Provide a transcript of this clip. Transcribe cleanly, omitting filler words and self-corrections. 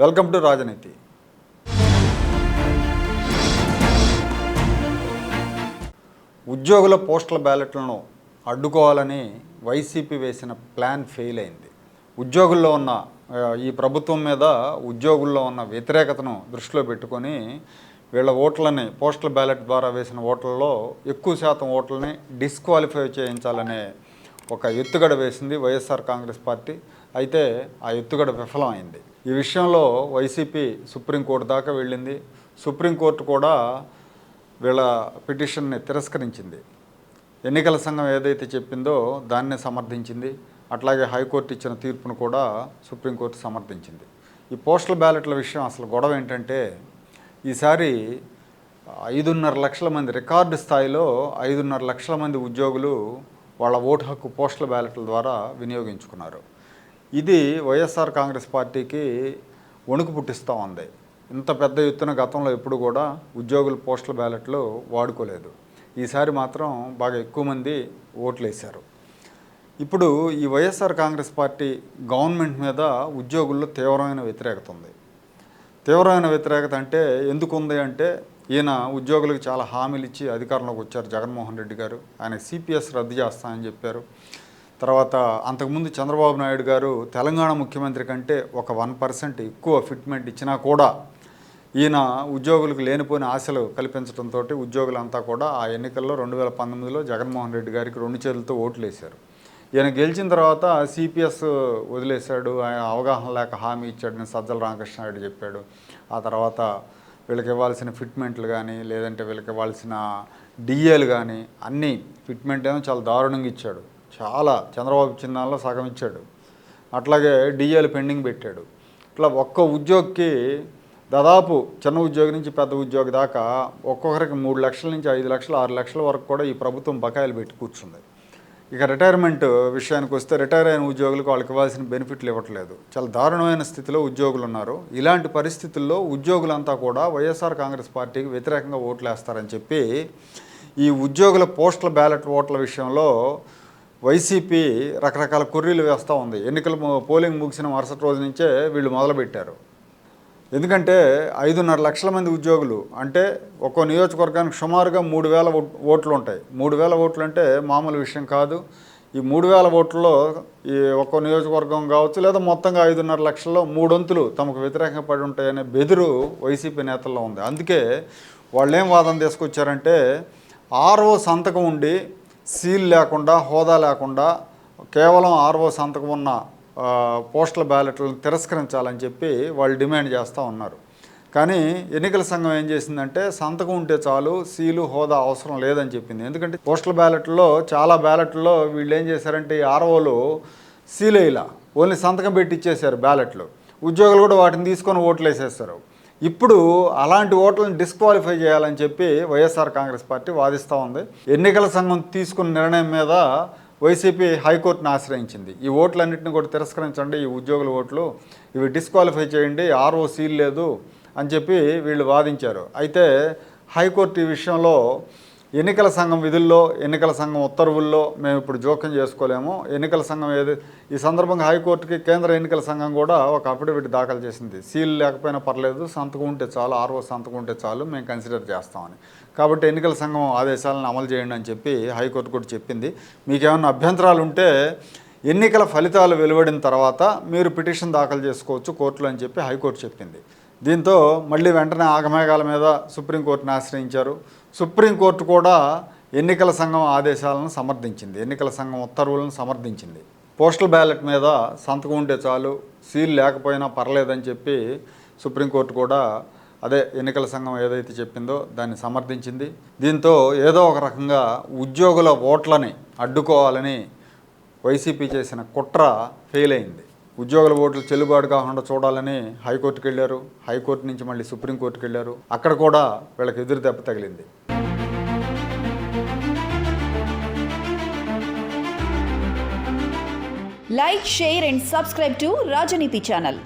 Welcome to రాజనీతి. ఉద్యోగుల postal బ్యాలెట్లను అడ్డుకోవాలని YCP వేసిన ప్లాన్ ఫెయిల్ అయింది. ఉద్యోగుల్లో ఉన్న ఈ ప్రభుత్వం మీద ఉద్యోగుల్లో ఉన్న వ్యతిరేకతను దృష్టిలో పెట్టుకొని వీళ్ళ ఓట్లని పోస్టల్ బ్యాలెట్ ద్వారా వేసిన ఓట్లలో ఎక్కువ శాతం ఓట్లని డిస్క్వాలిఫై చేయించాలనే ఒక ఎత్తుగడ వేసింది వైఎస్ఆర్ కాంగ్రెస్ పార్టీ. అయితే ఆ ఎత్తుగడ విఫలమైంది. ఈ విషయంలో వైసీపీ సుప్రీంకోర్టు దాకా వెళ్ళింది. సుప్రీంకోర్టు కూడా వీళ్ళ పిటిషన్ని తిరస్కరించింది. ఎన్నికల సంఘం ఏదైతే చెప్పిందో దాన్నే సమర్థించింది. అట్లాగే హైకోర్టు ఇచ్చిన తీర్పును కూడా సుప్రీంకోర్టు సమర్థించింది. ఈ పోస్టల్ బ్యాలెట్ల విషయం అసలు గొడవ ఏంటంటే, ఈసారి 5.5 లక్షల మంది, రికార్డు స్థాయిలో 5.5 లక్షల మంది ఉద్యోగులు వాళ్ళ ఓటు హక్కు పోస్టల్ బ్యాలెట్ల ద్వారా వినియోగించుకున్నారు. ఇది వైఎస్ఆర్ కాంగ్రెస్ పార్టీకి వణుకు పుట్టిస్తూ ఉంది. ఇంత పెద్ద ఎత్తున గతంలో ఎప్పుడు కూడా ఉద్యోగులు పోస్టల్ బ్యాలెట్లు వాడుకోలేదు. ఈసారి మాత్రం బాగా ఎక్కువ మంది ఓట్లు వేశారు. ఇప్పుడు ఈ వైఎస్ఆర్ కాంగ్రెస్ పార్టీ గవర్నమెంట్ మీద ఉద్యోగుల్లో తీవ్రమైన వ్యతిరేకత ఉంది. తీవ్రమైన వ్యతిరేకత అంటే ఎందుకు ఉంది అంటే, ఈయన ఉద్యోగులకు చాలా హామీలు ఇచ్చి అధికారంలోకి వచ్చారు జగన్మోహన్ రెడ్డి గారు. ఆయన సిపిఎస్ రద్దు చేస్తానని చెప్పారు. తర్వాత అంతకుముందు చంద్రబాబు నాయుడు గారు తెలంగాణ ముఖ్యమంత్రి కంటే ఒక 1% ఎక్కువ ఫిట్మెంట్ ఇచ్చినా కూడా ఈయన ఉద్యోగులకు లేనిపోయిన ఆశలు కల్పించడంతో ఉద్యోగులంతా కూడా ఆ ఎన్నికల్లో 2019లో జగన్మోహన్ రెడ్డి గారికి 2 చేతులతో ఓట్లు వేశారు. ఈయన గెలిచిన తర్వాత సిపిఎస్ వదిలేశాడు. ఆయన అవగాహన లేక హామీ ఇచ్చాడని సజ్జల రామకృష్ణారెడ్డి చెప్పాడు. ఆ తర్వాత వీళ్ళకి ఇవ్వాల్సిన ఫిట్మెంట్లు కానీ, లేదంటే వీళ్ళకి ఇవ్వాల్సిన డిఏలు కానీ అన్నీ ఫిట్మెంట్ ఏమో చాలా దారుణంగా ఇచ్చాడు. చాలా చంద్రబాబు చిన్నాల్లో సగం ఇచ్చాడు. అట్లాగే డిఏలు పెండింగ్ పెట్టాడు. ఇట్లా ఒక్క ఉద్యోగికి దాదాపు చిన్న ఉద్యోగి నుంచి పెద్ద ఉద్యోగి దాకా ఒక్కొక్కరికి 3 లక్షల నుంచి 5 లక్షలు 6 లక్షల వరకు కూడా ఈ ప్రభుత్వం బకాయిలు పెట్టి కూర్చుంది. ఇక రిటైర్మెంట్ విషయానికి వస్తే, రిటైర్ అయిన ఉద్యోగులకు వాళ్ళకి ఇవ్వాల్సిన బెనిఫిట్లు ఇవ్వట్లేదు. చాలా దారుణమైన స్థితిలో ఉద్యోగులు ఉన్నారు. ఇలాంటి పరిస్థితుల్లో ఉద్యోగులంతా కూడా వైఎస్ఆర్ కాంగ్రెస్ పార్టీకి వ్యతిరేకంగా ఓట్లు వేస్తారని చెప్పి ఈ ఉద్యోగుల పోస్టల్ బ్యాలెట్ ఓట్ల విషయంలో వైసీపీ రకరకాల కుర్రీలు వేస్తూ ఉంది. పోలింగ్ ముగిసిన మరుసటి రోజు నుంచే వీళ్ళు మొదలుపెట్టారు. ఎందుకంటే 5.5 లక్షల మంది ఉద్యోగులు అంటే ఒక్కో నియోజకవర్గానికి సుమారుగా 3,000 ఓట్లు ఉంటాయి. 3,000 ఓట్లు అంటే మామూలు విషయం కాదు. ఈ 3,000 ఓట్లలో ఈ ఒక్కో నియోజకవర్గం కావచ్చు, లేదా మొత్తంగా 5.5 లక్షల్లో 3 వంతులు తమకు వ్యతిరేకంగా పడి ఉంటాయనే బెదురు వైసీపీ నేతల్లో ఉంది. అందుకే వాళ్ళు ఏం వాదన తీసుకొచ్చారంటే, ఆర్ఓ సంతకం ఉండి సీల్ లేకుండా, హోదా లేకుండా కేవలం ఆర్ఓ సంతకం ఉన్న పోస్టల్ బ్యాలెట్లను తిరస్కరించాలని చెప్పి వాళ్ళు డిమాండ్ చేస్తూ ఉన్నారు. కానీ ఎన్నికల సంఘం ఏం చేసిందంటే, సంతకం ఉంటే చాలు, సీలు హోదా అవసరం లేదని చెప్పింది. ఎందుకంటే పోస్టల్ బ్యాలెట్లో చాలా బ్యాలెట్లో వీళ్ళు ఏం చేశారంటే, ఈ ఆర్ఓలు సీల్ వేయాల, ఓన్లీ సంతకం పెట్టి ఇచ్చేశారు బ్యాలెట్లు. ఉద్యోగులు కూడా వాటిని తీసుకొని ఓట్లు వేసేస్తారు. ఇప్పుడు అలాంటి ఓట్లను డిస్క్వాలిఫై చేయాలని చెప్పి వైఎస్ఆర్ కాంగ్రెస్ పార్టీ వాదిస్తూ ఉంది. ఎన్నికల సంఘం తీసుకున్న నిర్ణయం మీద వైసీపీ హైకోర్టును ఆశ్రయించింది. ఈ ఓట్లన్నింటినీ కూడా తిరస్కరించండి, ఈ ఉద్యోగుల ఓట్లు ఇవి డిస్క్వాలిఫై చేయండి, ఆర్ఓ సీల్ లేదు అని చెప్పి వీళ్ళు వాదించారు. అయితే హైకోర్టు ఈ విషయంలో ఎన్నికల సంఘం విధుల్లో, ఎన్నికల సంఘం ఉత్తర్వుల్లో మేము ఇప్పుడు జోక్యం చేసుకోలేము. ఎన్నికల సంఘం ఈ సందర్భంగా హైకోర్టుకి కేంద్ర ఎన్నికల సంఘం కూడా ఒక అఫిడవిట్ దాఖలు చేసింది. సీల్ లేకపోయినా పర్లేదు, సంతకం ఉంటే చాలు, ఆర్ఓ సంతకం ఉంటే చాలు, మేము కన్సిడర్ చేస్తామని. కాబట్టి ఎన్నికల సంఘం ఆదేశాలను అమలు చేయండి అని చెప్పి హైకోర్టు కూడా చెప్పింది. మీకేమన్నా అభ్యంతరాలు ఉంటే ఎన్నికల ఫలితాలు వెలువడిన తర్వాత మీరు పిటిషన్ దాఖలు చేసుకోవచ్చు కోర్టులో అని చెప్పి హైకోర్టు చెప్పింది. దీంతో మళ్ళీ వెంటనే ఆగమేఘాల మీద సుప్రీంకోర్టును ఆశ్రయించారు. సుప్రీంకోర్టు కూడా ఎన్నికల సంఘం ఆదేశాలను సమర్థించింది, ఎన్నికల సంఘం ఉత్తర్వులను సమర్థించింది. పోస్టల్ బ్యాలెట్ మీద సంతకం ఉంటే చాలు, సీల్ లేకపోయినా పర్లేదని చెప్పి సుప్రీంకోర్టు కూడా అదే ఎన్నికల సంఘం ఏదైతే చెప్పిందో దాన్ని సమర్థించింది. దీంతో ఏదో ఒక రకంగా ఉద్యోగుల ఓట్లని అడ్డుకోవాలని వైసీపీ చేసిన కుట్ర ఫెయిల్ అయింది. ఉద్యోగుల ఓట్లు చెల్లుబాటు కాకుండా చూడాలని హైకోర్టుకు వెళ్ళారు. హైకోర్టు నుంచి మళ్ళీ సుప్రీంకోర్టుకు వెళ్ళారు. అక్కడ కూడా వీళ్ళకి ఎదురు దెబ్బ తగిలింది. Like, share and subscribe to Rajaniti channel.